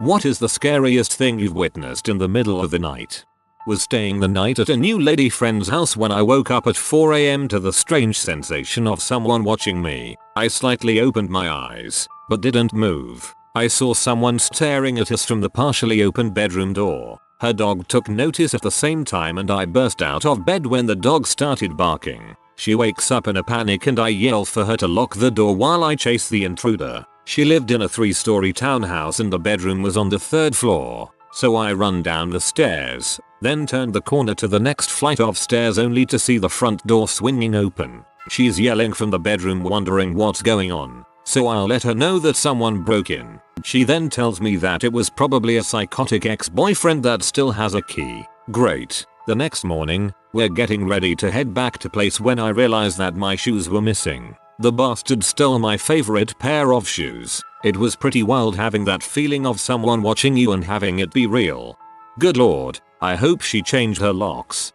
What is the scariest thing you've witnessed in the middle of the night? Was staying the night at a new lady friend's house when I woke up at 4 AM to the strange sensation of someone watching me. I slightly opened my eyes, but didn't move. I saw someone staring at us from the partially open bedroom door. Her dog took notice at the same time and I burst out of bed when the dog started barking. She wakes up in a panic and I yell for her to lock the door while I chase the intruder. She lived in a 3-story townhouse and the bedroom was on the 3rd floor. So I run down the stairs, then turned the corner to the next flight of stairs only to see the front door swinging open. She's yelling from the bedroom wondering what's going on. So I'll let her know that someone broke in. She then tells me that it was probably a psychotic ex-boyfriend that still has a key. Great. The next morning, we're getting ready to head back to place when I realize that my shoes were missing. The bastard stole my favorite pair of shoes. It was pretty wild having that feeling of someone watching you and having it be real. Good lord, I hope she changed her locks.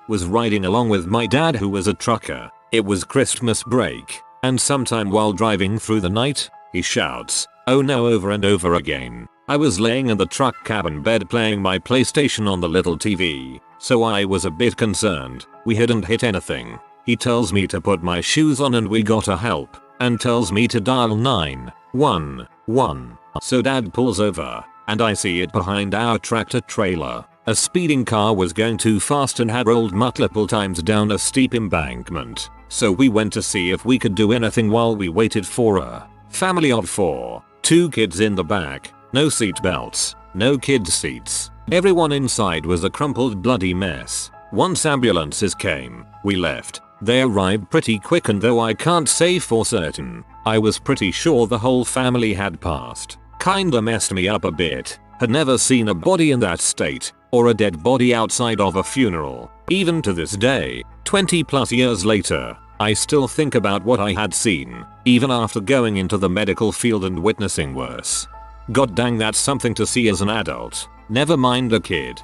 Was riding along with my dad who was a trucker. It was Christmas break, and sometime while driving through the night, he shouts, "Oh no," over and over again. I was laying in the truck cabin bed playing my PlayStation on the little TV, so I was a bit concerned. We hadn't hit anything. He tells me to put my shoes on and we gotta help, and tells me to dial 911. So dad pulls over, and I see it behind our tractor trailer. A speeding car was going too fast and had rolled multiple times down a steep embankment. So we went to see if we could do anything while we waited for a family of 4. 2 kids in the back, no seat belts, no kids seats. Everyone inside was a crumpled bloody mess. Once ambulances came, we left. They arrived pretty quick and though I can't say for certain, I was pretty sure the whole family had passed. Kinda messed me up a bit. Had never seen a body in that state, or a dead body outside of a funeral. Even to this day, 20 plus years later, I still think about what I had seen, even after going into the medical field and witnessing worse. God dang, that's something to see as an adult, never mind a kid.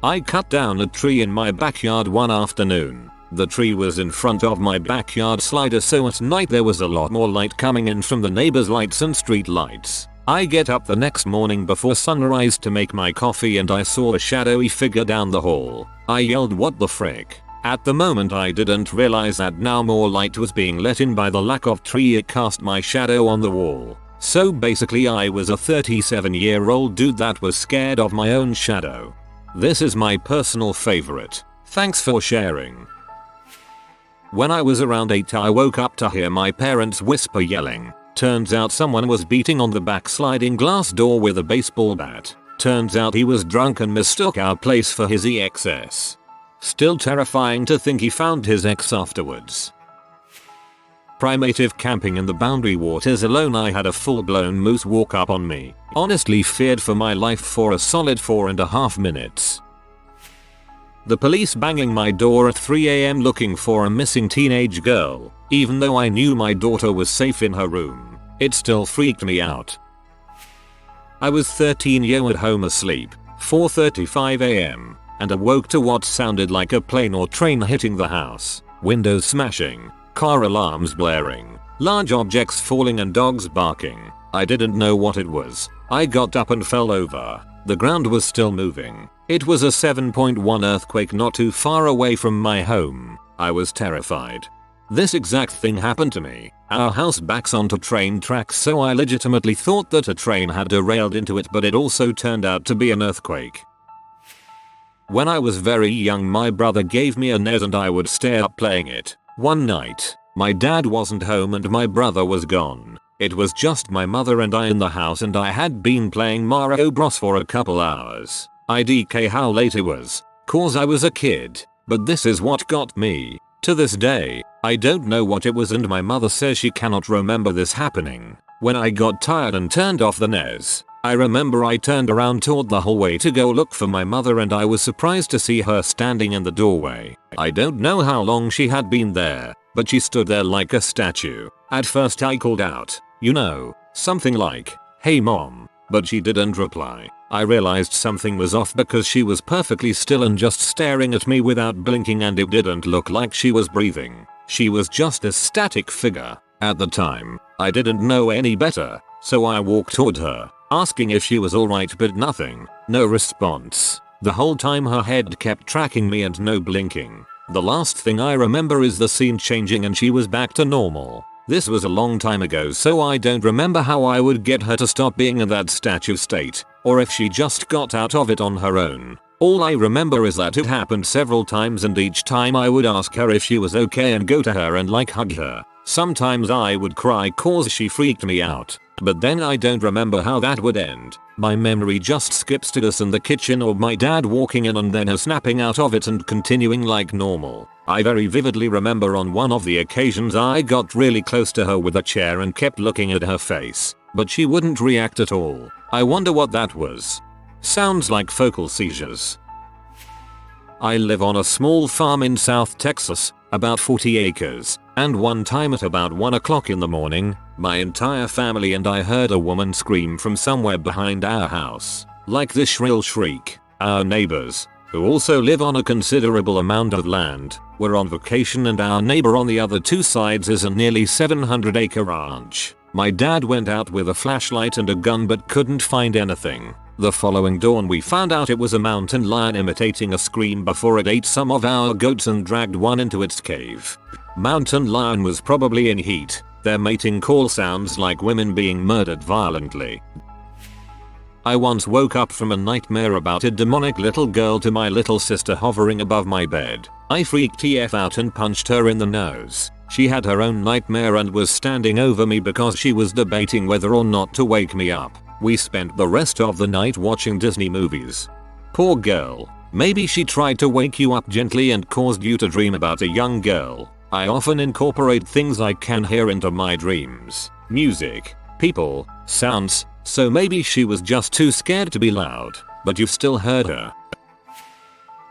I cut down a tree in my backyard one afternoon. The tree was in front of my backyard slider, so at night there was a lot more light coming in from the neighbors' lights and street lights. I get up the next morning before sunrise to make my coffee and I saw a shadowy figure down the hall. I yelled, "What the frick?" At the moment I didn't realize that now more light was being let in by the lack of tree it cast my shadow on the wall. So basically I was a 37-year-old dude that was scared of my own shadow. This is my personal favorite. Thanks for sharing. When I was around 8 I woke up to hear my parents whisper yelling. Turns out someone was beating on the back sliding glass door with a baseball bat. Turns out he was drunk and mistook our place for his EXS. Still terrifying to think he found his ex afterwards. Primative camping in the Boundary Waters alone. I had a full-blown moose walk up on me. Honestly feared for my life for a solid 4.5 minutes. The police banging my door at 3 AM looking for a missing teenage girl. Even though I knew my daughter was safe in her room, it still freaked me out. I was 13 at home asleep, 4:35 AM, and awoke to what sounded like a plane or train hitting the house, windows smashing, car alarms blaring, large objects falling and dogs barking. I didn't know what it was. I got up and fell over. The ground was still moving. It was a 7.1 earthquake not too far away from my home. I was terrified. This exact thing happened to me. Our house backs onto train tracks, so I legitimately thought that a train had derailed into it, but it also turned out to be an earthquake. When I was very young my brother gave me a NES and I would stay up playing it. One night, my dad wasn't home and my brother was gone. It was just my mother and I in the house and I had been playing Mario Bros for a couple hours. IDK how late it was, cause I was a kid, but this is what got me. To this day, I don't know what it was and my mother says she cannot remember this happening. When I got tired and turned off the NES, I remember I turned around toward the hallway to go look for my mother and I was surprised to see her standing in the doorway. I don't know how long she had been there, but she stood there like a statue. At first I called out, something like, "Hey mom," but she didn't reply. I realized something was off because she was perfectly still and just staring at me without blinking and it didn't look like she was breathing. She was just a static figure. At the time, I didn't know any better, so I walked toward her, asking if she was alright, but nothing, no response. The whole time her head kept tracking me and no blinking. The last thing I remember is the scene changing and she was back to normal. This was a long time ago, so I don't remember how I would get her to stop being in that statue state, or if she just got out of it on her own. All I remember is that it happened several times, and each time I would ask her if she was okay and go to her and hug her. Sometimes I would cry cause she freaked me out, but then I don't remember how that would end. My memory just skips to us in the kitchen or my dad walking in and then her snapping out of it and continuing like normal. I very vividly remember on one of the occasions I got really close to her with a chair and kept looking at her face, but she wouldn't react at all. I wonder what that was. Sounds like focal seizures. I live on a small farm in South Texas, about 40 acres, and one time at about 1 o'clock in the morning, my entire family and I heard a woman scream from somewhere behind our house. Like this shrill shriek. Our neighbors, who also live on a considerable amount of land, were on vacation, and our neighbor on the other two sides is a nearly 700-acre ranch. My dad went out with a flashlight and a gun but couldn't find anything. The following dawn we found out it was a mountain lion imitating a scream before it ate some of our goats and dragged one into its cave. Mountain lion was probably in heat. Their mating call sounds like women being murdered violently. I once woke up from a nightmare about a demonic little girl to my little sister hovering above my bed. I freaked TF out and punched her in the nose. She had her own nightmare and was standing over me because she was debating whether or not to wake me up. We spent the rest of the night watching Disney movies. Poor girl. Maybe she tried to wake you up gently and caused you to dream about a young girl. I often incorporate things I can hear into my dreams. Music, people, sounds, so maybe she was just too scared to be loud, but you've still heard her.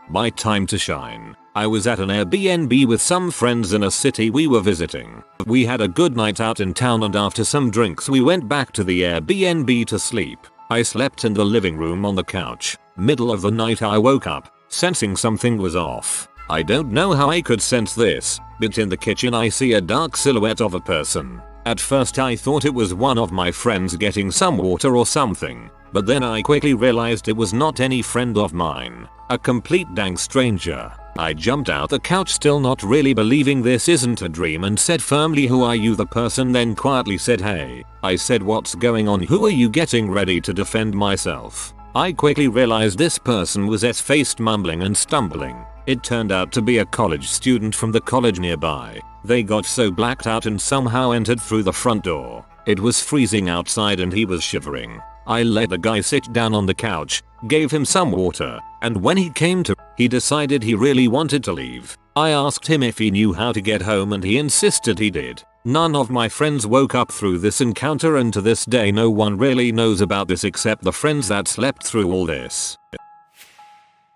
My time to shine. I was at an Airbnb with some friends in a city we were visiting. We had a good night out in town, and after some drinks we went back to the Airbnb to sleep. I slept in the living room on the couch. Middle of the night I woke up, sensing something was off. I don't know how I could sense this, but in the kitchen I see a dark silhouette of a person. At first I thought it was one of my friends getting some water or something, but then I quickly realized it was not any friend of mine. A complete dang stranger. I jumped out the couch, still not really believing this isn't a dream, and said firmly, "Who are you?" The person then quietly said, "Hey." I said, "What's going on?" "Who are you?" Getting ready to defend myself. I quickly realized this person was S-faced, mumbling and stumbling. It turned out to be a college student from the college nearby. They got so blacked out and somehow entered through the front door. It was freezing outside and he was shivering. I let the guy sit down on the couch, gave him some water, and when he came to, he decided he really wanted to leave. I asked him if he knew how to get home and he insisted he did. None of my friends woke up through this encounter, and to this day no one really knows about this except the friends that slept through all this.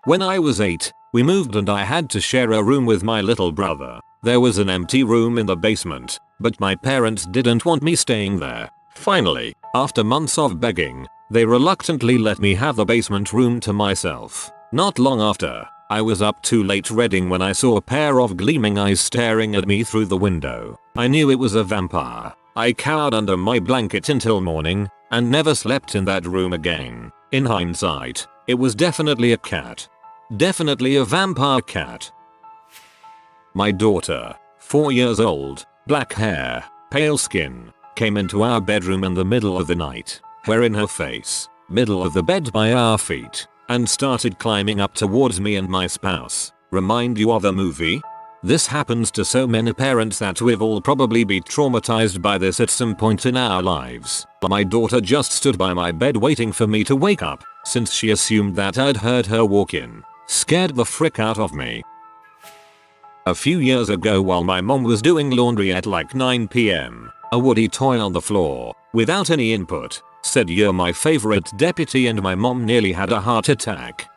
When I was 8, we moved and I had to share a room with my little brother. There was an empty room in the basement, but my parents didn't want me staying there. Finally, after months of begging, they reluctantly let me have the basement room to myself. Not long after, I was up too late reading when I saw a pair of gleaming eyes staring at me through the window. I knew it was a vampire. I cowered under my blanket until morning, and never slept in that room again. In hindsight, it was definitely a cat. Definitely a vampire cat. My daughter, 4 years old, black hair, pale skin, came into our bedroom in the middle of the night. We're in her face, middle of the bed by our feet, and started climbing up towards me and my spouse. Remind you of a movie? This happens to so many parents that we've all probably been traumatized by this at some point in our lives. My daughter just stood by my bed waiting for me to wake up, since she assumed that I'd heard her walk in. Scared the frick out of me. A few years ago, while my mom was doing laundry at like 9 PM, a woody toy on the floor, without any input, said, "You're my favorite deputy," and my mom nearly had a heart attack.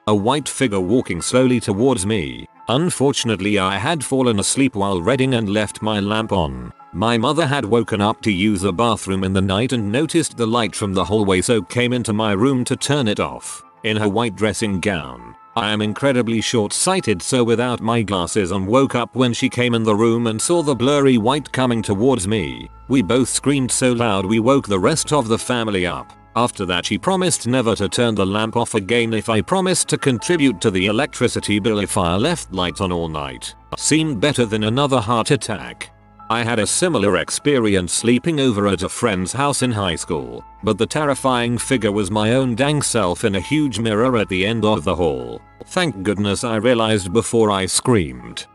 A white figure walking slowly towards me. Unfortunately, I had fallen asleep while reading and left my lamp on. My mother had woken up to use the bathroom in the night and noticed the light from the hallway, so came into my room to turn it off. In her white dressing gown, I am incredibly short-sighted, so without my glasses on woke up when she came in the room and saw the blurry white coming towards me. We both screamed so loud we woke the rest of the family up. After that she promised never to turn the lamp off again if I promised to contribute to the electricity bill if I left light on all night. Seemed better than another heart attack. I had a similar experience sleeping over at a friend's house in high school, but the terrifying figure was my own dang self in a huge mirror at the end of the hall. Thank goodness I realized before I screamed.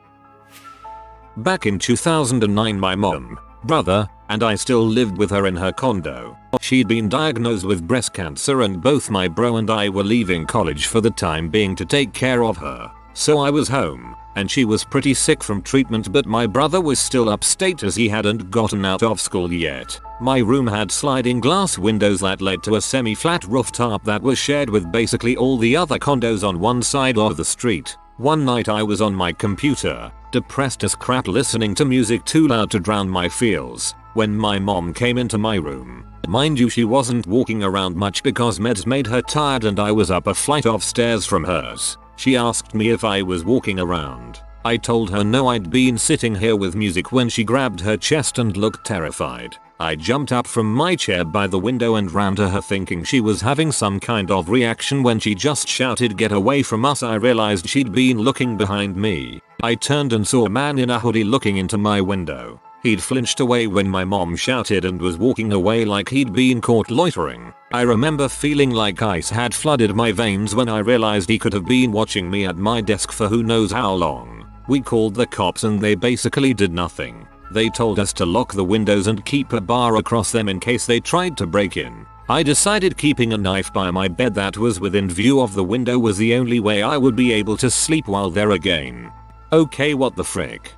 Back in 2009 my mom, brother, and I still lived with her in her condo. She'd been diagnosed with breast cancer and both my bro and I were leaving college for the time being to take care of her. So I was home, and she was pretty sick from treatment, but my brother was still upstate as he hadn't gotten out of school yet. My room had sliding glass windows that led to a semi-flat rooftop that was shared with basically all the other condos on one side of the street. One night I was on my computer, depressed as crap listening to music too loud to drown my feels, when my mom came into my room. Mind you, she wasn't walking around much because meds made her tired and I was up a flight of stairs from hers. She asked me if I was walking around. I told her no, I'd been sitting here with music when she grabbed her chest and looked terrified. I jumped up from my chair by the window and ran to her thinking she was having some kind of reaction when she just shouted, "Get away from us." I realized she'd been looking behind me. I turned and saw a man in a hoodie looking into my window. He'd flinched away when my mom shouted and was walking away like he'd been caught loitering. I remember feeling like ice had flooded my veins when I realized he could have been watching me at my desk for who knows how long. We called the cops and they basically did nothing. They told us to lock the windows and keep a bar across them in case they tried to break in. I decided keeping a knife by my bed that was within view of the window was the only way I would be able to sleep while there again. Okay, what the frick?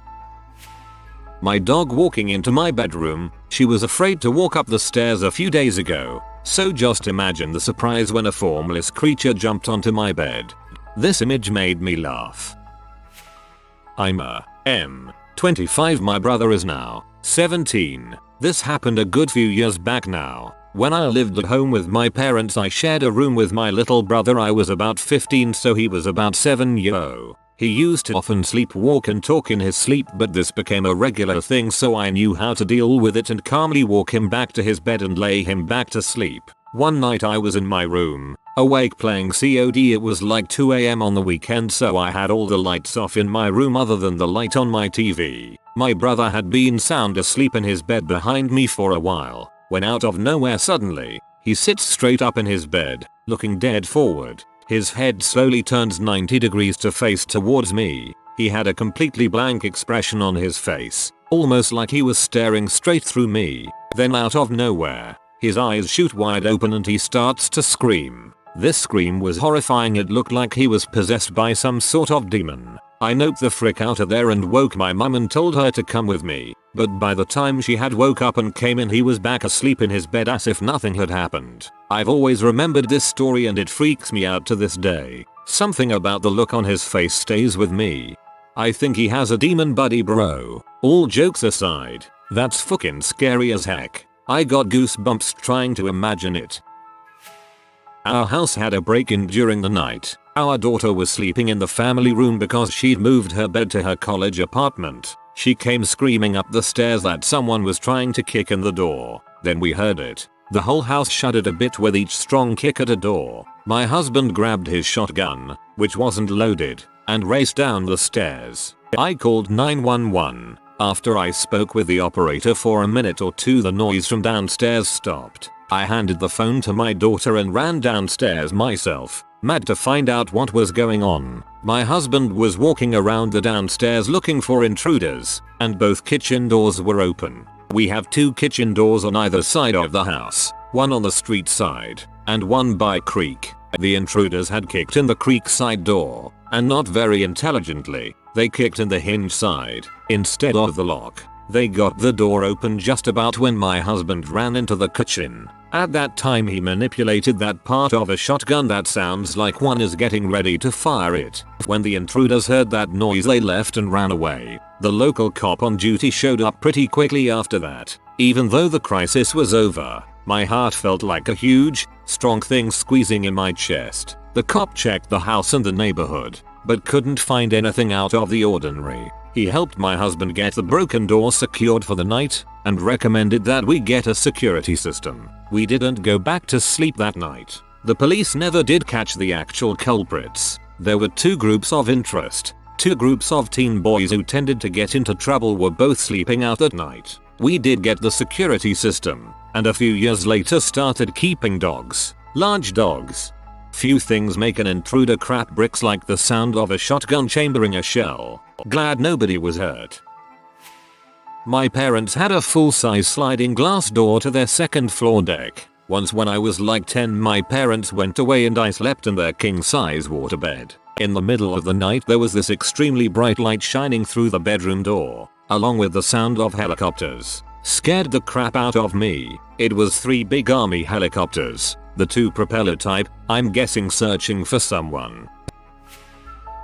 My dog walking into my bedroom. She was afraid to walk up the stairs a few days ago, so just imagine the surprise when a formless creature jumped onto my bed. This image made me laugh. I'm a 25. My brother is now 17. This happened a good few years back now. When I lived at home with my parents, I shared a room with my little brother. I was about 15, so he was about 7 years old. He used to often sleepwalk and talk in his sleep, but this became a regular thing, so I knew how to deal with it and calmly walk him back to his bed and lay him back to sleep. One night I was in my room, awake playing COD. It was like 2 AM on the weekend, so I had all the lights off in my room other than the light on my TV. My brother had been sound asleep in his bed behind me for a while, when out of nowhere suddenly, he sits straight up in his bed, looking dead forward. His head slowly turns 90 degrees to face towards me. He had a completely blank expression on his face, almost like he was staring straight through me. Then out of nowhere, his eyes shoot wide open and he starts to scream. This scream was horrifying. It looked like he was possessed by some sort of demon. I noped the frick out of there and woke my mum and told her to come with me, but by the time she had woke up and came in, he was back asleep in his bed as if nothing had happened. I've always remembered this story and it freaks me out to this day. Something about the look on his face stays with me. I think he has a demon buddy, bro. All jokes aside, that's fucking scary as heck. I got goosebumps trying to imagine it. Our house had a break-in during the night. Our daughter was sleeping in the family room because she'd moved her bed to her college apartment. She came screaming up the stairs that someone was trying to kick in the door. Then we heard it. The whole house shuddered a bit with each strong kick at a door. My husband grabbed his shotgun, which wasn't loaded, and raced down the stairs. I called 911. After I spoke with the operator for a minute or two, the noise from downstairs stopped. I handed the phone to my daughter and ran downstairs myself, mad to find out what was going on. My husband was walking around the downstairs looking for intruders, and both kitchen doors were open. We have 2 kitchen doors on either side of the house, one on the street side, and one by creek. The intruders had kicked in the creek side door, and not very intelligently, they kicked in the hinge side, instead of the lock. They got the door open just about when my husband ran into the kitchen. At that time he manipulated that part of a shotgun that sounds like one is getting ready to fire it. When the intruders heard that noise, they left and ran away. The local cop on duty showed up pretty quickly after that. Even though the crisis was over, My heart felt like a huge, strong thing squeezing in my chest. The cop checked the house and the neighborhood, but couldn't find anything out of the ordinary. He helped my husband get the broken door secured for the night and recommended that we get a security system. We didn't go back to sleep that night. The police never did catch the actual culprits. There were two groups of interest. Two groups of teen boys who tended to get into trouble were both sleeping out at night. We did get the security system, and a few years later started keeping dogs. Large dogs. Few things make an intruder crap bricks like the sound of a shotgun chambering a shell. Glad nobody was hurt. My parents had a full-size sliding glass door to their second floor deck. Once when I was like 10, my parents went away and I slept in their king-size waterbed. In the middle of the night there was this extremely bright light shining through the bedroom door, along with the sound of helicopters. Scared the crap out of me. It was 3 big army helicopters, the 2 propeller type, I'm guessing searching for someone.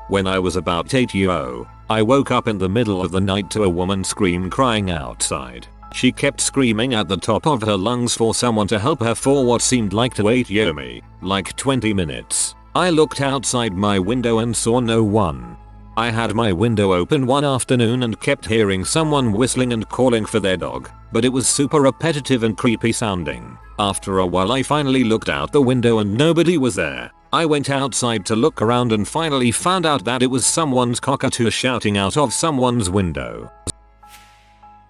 When I was about 8 years old, I woke up in the middle of the night to a woman scream crying outside. She kept screaming at the top of her lungs for someone to help her for what seemed like to 8 years me, like 20 minutes. I looked outside my window and saw no one. I had my window open one afternoon and kept hearing someone whistling and calling for their dog, but it was super repetitive and creepy sounding. After a while I finally looked out the window and nobody was there. I went outside to look around and finally found out that it was someone's cockatoo shouting out of someone's window.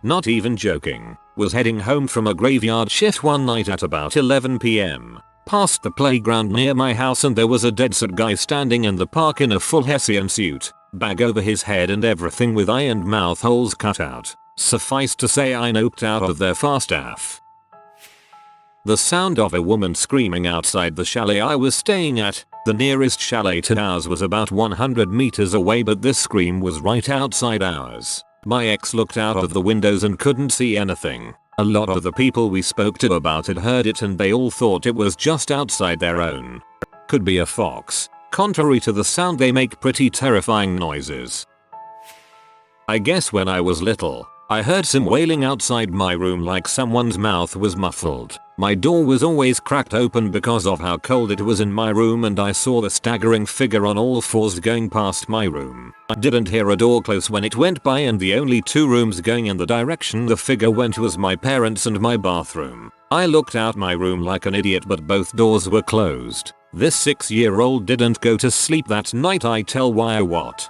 Not even joking. Was heading home from a graveyard shift one night at about 11 PM. Past the playground near my house and there was a dead-set guy standing in the park in a full Hessian suit, bag over his head and everything with eye and mouth holes cut out. Suffice to say I noped out of there fast AF. The sound of a woman screaming outside the chalet I was staying at. The nearest chalet to ours was about 100 meters away, but this scream was right outside ours. My ex looked out of the windows and couldn't see anything. A lot of the people we spoke to about it heard it and they all thought it was just outside their own. Could be a fox. Contrary to the sound, they make pretty terrifying noises. I guess when I was little, I heard some wailing outside my room like someone's mouth was muffled. My door was always cracked open because of how cold it was in my room and I saw the staggering figure on all fours going past my room. I didn't hear a door close when it went by and the only 2 rooms going in the direction the figure went was my parents' and my bathroom. I looked out my room like an idiot but both doors were closed. This 6-year-old didn't go to sleep that night. I tell why what.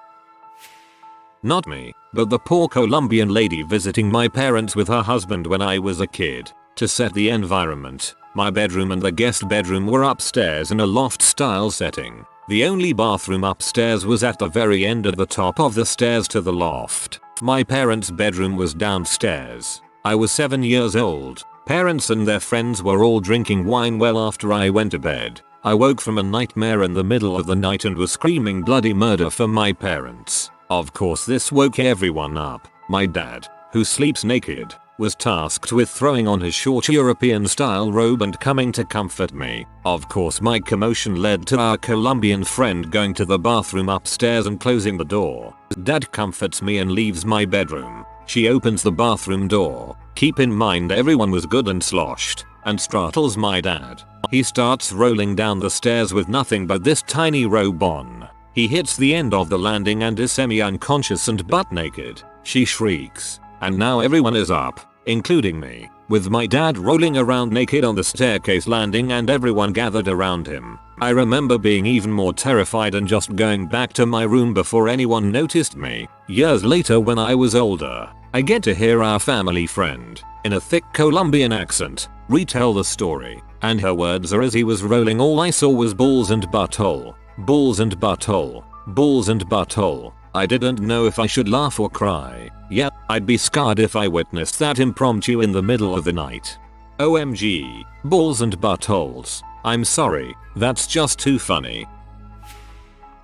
Not me, but the poor Colombian lady visiting my parents with her husband when I was a kid. To set the environment, my bedroom and the guest bedroom were upstairs in a loft-style setting. The only bathroom upstairs was at the very end at the top of the stairs to the loft. My parents' bedroom was downstairs. I was 7 years old. Parents and their friends were all drinking wine well after I went to bed. I woke from a nightmare in the middle of the night and was screaming bloody murder for my parents. Of course this woke everyone up. My dad, who sleeps naked, was tasked with throwing on his short European-style robe and coming to comfort me. Of course my commotion led to our Colombian friend going to the bathroom upstairs and closing the door. Dad comforts me and leaves my bedroom. She opens the bathroom door. Keep in mind everyone was good and sloshed, and startles my dad. He starts rolling down the stairs with nothing but this tiny robe on. He hits the end of the landing and is semi-unconscious and butt naked. She shrieks, and now everyone is up, including me, with my dad rolling around naked on the staircase landing and everyone gathered around him. I remember being even more terrified and just going back to my room before anyone noticed me. Years later when I was older, I get to hear our family friend, in a thick Colombian accent, retell the story, and her words are, as he was rolling all I saw was balls and butthole, balls and butthole, balls and butthole. I didn't know if I should laugh or cry. Yeah, I'd be scarred if I witnessed that impromptu in the middle of the night. OMG, balls and buttholes. I'm sorry, that's just too funny.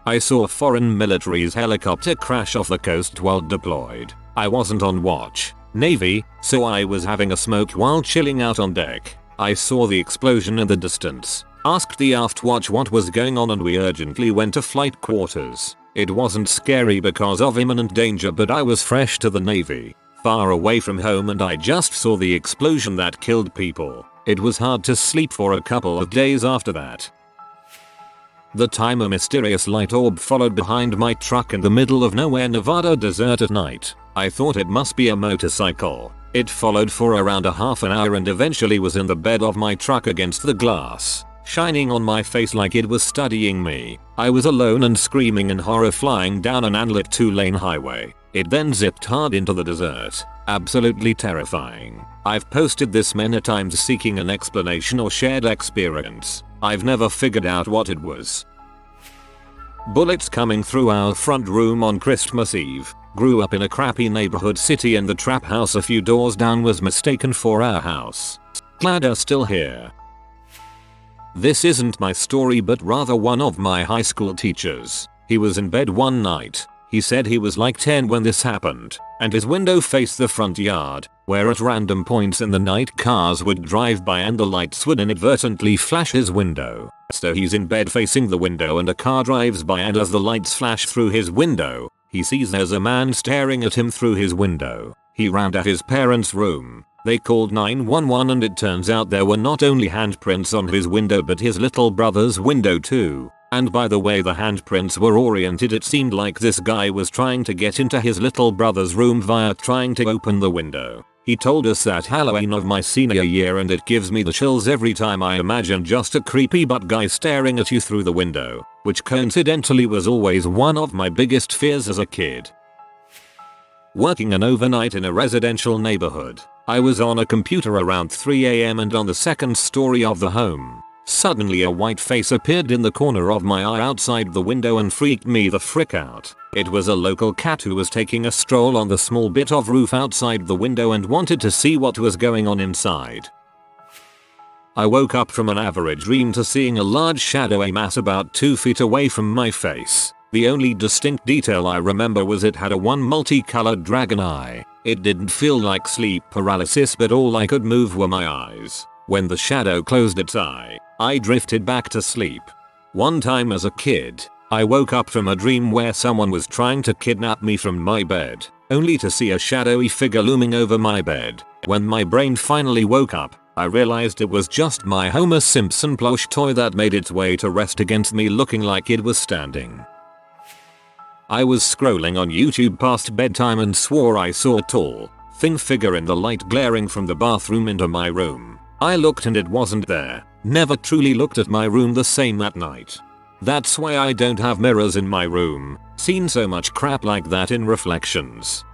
I saw a foreign military's helicopter crash off the coast while deployed. I wasn't on watch, Navy, so I was having a smoke while chilling out on deck. I saw the explosion in the distance, asked the aft watch what was going on and we urgently went to flight quarters. It wasn't scary because of imminent danger, but I was fresh to the Navy, far away from home, and I just saw the explosion that killed people. It was hard to sleep for a couple of days after that. The time a mysterious light orb followed behind my truck in the middle of nowhere Nevada desert at night. I thought it must be a motorcycle. It followed for around a half an hour and eventually was in the bed of my truck against the glass, shining on my face like it was studying me. I was alone and screaming in horror flying down an unlit 2-lane highway. It then zipped hard into the desert. Absolutely terrifying. I've posted this many times seeking an explanation or shared experience. I've never figured out what it was. Bullets coming through our front room on Christmas Eve. Grew up in a crappy neighborhood city and the trap house a few doors down was mistaken for our house. Glad I'm still here. This isn't my story but rather one of my high school teachers. He was in bed one night. He said he was like 10 when this happened, and his window faced the front yard, where at random points in the night cars would drive by and the lights would inadvertently flash his window. So he's in bed facing the window and a car drives by and as the lights flash through his window, he sees there's a man staring at him through his window. He ran to his parents' room. They called 911 and it turns out there were not only handprints on his window but his little brother's window too. And by the way the handprints were oriented, it seemed like this guy was trying to get into his little brother's room via trying to open the window. He told us that Halloween of my senior year and it gives me the chills every time I imagine just a creepy butt guy staring at you through the window, which coincidentally was always one of my biggest fears as a kid. Working an overnight in a residential neighborhood, I was on a computer around 3 AM and on the second story of the home. Suddenly a white face appeared in the corner of my eye outside the window and freaked me the frick out. It was a local cat who was taking a stroll on the small bit of roof outside the window and wanted to see what was going on inside. I woke up from an average dream to seeing a large shadowy mass about 2 feet away from my face. The only distinct detail I remember was it had a one multicolored dragon eye. It didn't feel like sleep paralysis but all I could move were my eyes. When the shadow closed its eye, I drifted back to sleep. One time as a kid, I woke up from a dream where someone was trying to kidnap me from my bed, only to see a shadowy figure looming over my bed. When my brain finally woke up, I realized it was just my Homer Simpson plush toy that made its way to rest against me looking like it was standing. I was scrolling on YouTube past bedtime and swore I saw a tall, thin figure in the light glaring from the bathroom into my room. I looked and it wasn't there. Never truly looked at my room the same that night. That's why I don't have mirrors in my room. Seen so much crap like that in reflections.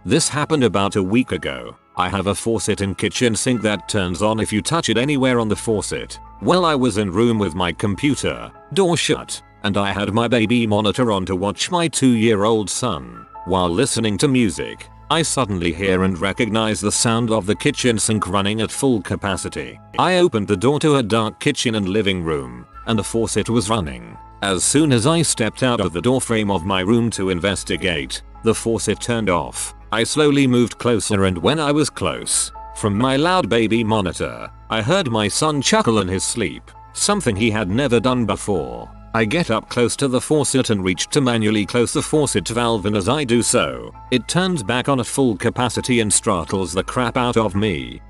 This happened about a week ago. I have a faucet in kitchen sink that turns on if you touch it anywhere on the faucet. Well, I was in room with my computer, door shut, and I had my baby monitor on to watch my 2-year-old son. While listening to music, I suddenly hear and recognize the sound of the kitchen sink running at full capacity. I opened the door to a dark kitchen and living room, and the faucet was running. As soon as I stepped out of the doorframe of my room to investigate, the faucet turned off. I slowly moved closer and when I was close, from my loud baby monitor, I heard my son chuckle in his sleep, something he had never done before. I get up close to the faucet and reach to manually close the faucet valve, and as I do so, it turns back on at full capacity and startles the crap out of me.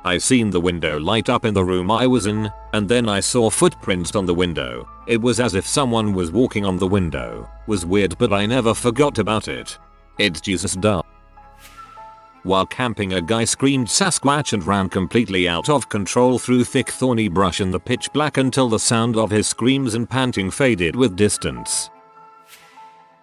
I seen the window light up in the room I was in, and then I saw footprints on the window. It was as if someone was walking on the window. Was weird but I never forgot about it. It's Jesus duh. While camping, a guy screamed Sasquatch and ran completely out of control through thick thorny brush in the pitch black until the sound of his screams and panting faded with distance.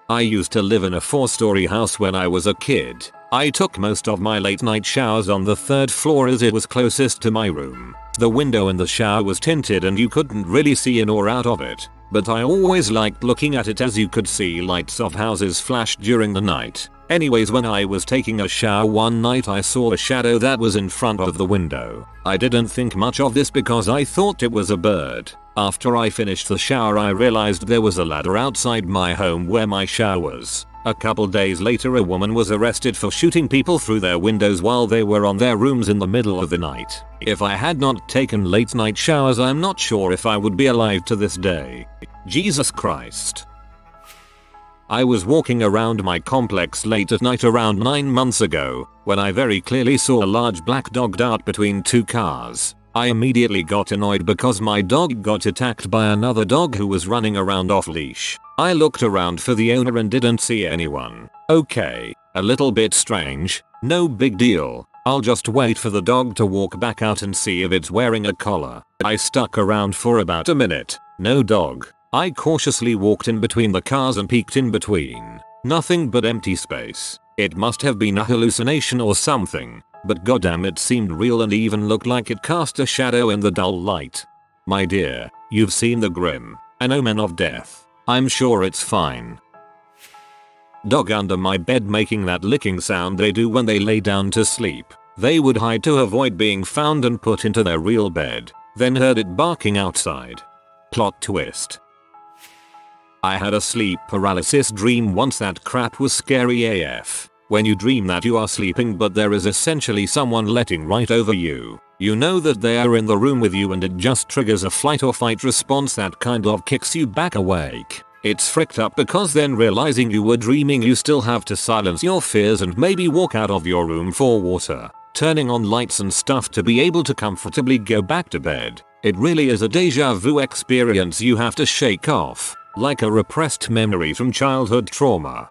I used to live in a 4-story house when I was a kid. I took most of my late night showers on the 3rd floor as it was closest to my room. The window in the shower was tinted and you couldn't really see in or out of it, but I always liked looking at it as you could see lights of houses flash during the night. Anyways, when I was taking a shower one night I saw a shadow that was in front of the window. I didn't think much of this because I thought it was a bird. After I finished the shower I realized there was a ladder outside my home where my shower was. A couple days later a woman was arrested for shooting people through their windows while they were on their rooms in the middle of the night. If I had not taken late night showers I'm not sure if I would be alive to this day. Jesus Christ. I was walking around my complex late at night around 9 months ago when I very clearly saw a large black dog dart between two cars. I immediately got annoyed because my dog got attacked by another dog who was running around off leash. I looked around for the owner and didn't see anyone. Okay, a little bit strange, no big deal. I'll just wait for the dog to walk back out and see if it's wearing a collar. I stuck around for about a minute. No dog. I cautiously walked in between the cars and peeked in between. Nothing but empty space. It must have been a hallucination or something, but goddamn it seemed real and even looked like it cast a shadow in the dull light. My dear, you've seen the grim, an omen of death. I'm sure it's fine. Dog under my bed making that licking sound they do when they lay down to sleep. They would hide to avoid being found and put into their real bed, then heard it barking outside. Plot twist. I had a sleep paralysis dream once. That crap was scary AF. When you dream that you are sleeping but there is essentially someone letting right over you. You know that they are in the room with you and it just triggers a flight or fight response that kind of kicks you back awake. It's fricked up because then realizing you were dreaming you still have to silence your fears and maybe walk out of your room for water, turning on lights and stuff to be able to comfortably go back to bed. It really is a deja vu experience you have to shake off, like a repressed memory from childhood trauma.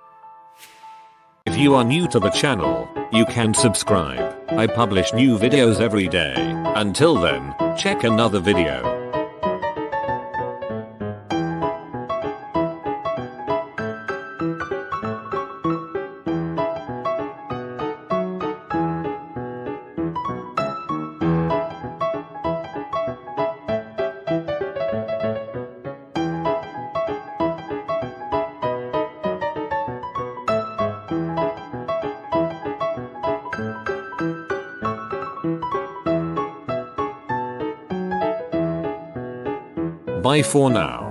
If you are new to the channel, you can subscribe. I publish new videos every day. Until then, check another video. Bye for now.